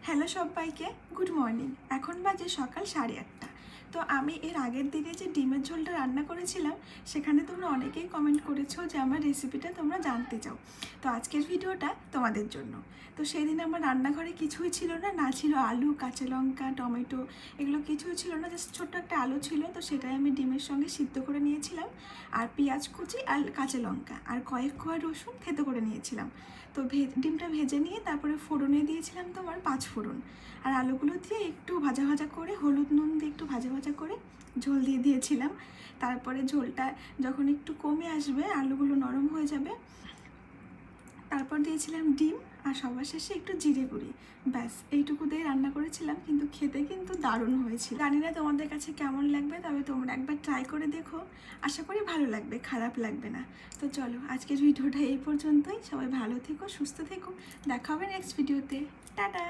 Hello সবাইকে, good morning. এখন বাজে সকাল 8:30। তো আমি এর আগের দিনে যে ডিমের ঝোলটা রান্না করেছিলাম সেখানে তোমরা অনেকেই কমেন্ট করেছো যে আমার রেসিপিটা তোমরা জানতে চাও। তো আজকের ভিডিওটা তোমাদের জন্য। তো সেদিন আমার রান্নাঘরে কিছুই ছিল না, না ছিল আলু, কাঁচা লঙ্কা, টমেটো, এগুলো কিছুই ছিল না, জাস্ট ছোট্ট একটা আলু ছিল। তো সেটাই আমি ডিমের সঙ্গে সিদ্ধ করে নিয়েছিলাম, আর পেঁয়াজ কুচি আর কাঁচা লঙ্কা আর কয়েক কোয়া রসুন থেতো করে নিয়েছিলাম। তো ডিমটা ভেজে নিয়ে তারপরে ফোড়নে দিয়েছিলাম তোমার 5 ফোড়ন, আর আলুগুলো দিয়ে একটু ভাজা ভাজা করে হলুদ নুন দিয়ে একটু ভাজা ভাজা করে ঝোল দিয়ে দিয়েছিলাম। তারপরে ঝোলটা যখন একটু কমে আসবে, আলুগুলো নরম হয়ে যাবে, তারপর দিয়েছিলাম ডিম, আর সবার শেষে একটু জিরে গুঁড়ি। ব্যাস এইটুকু দিয়ে রান্না করেছিলাম, কিন্তু খেতে কিন্তু দারুণ হয়েছিল। জানি না তোমাদের কাছে কেমন লাগবে, তবে তোমরা একবার ট্রাই করে দেখো, আশা করি ভালো লাগবে, খারাপ লাগবে না। তো চলো, আজকের ভিডিওটা এই পর্যন্তই। সবাই ভালো থেকো, সুস্থ থেকো, দেখা হবে নেক্সট ভিডিওতে। টাটা।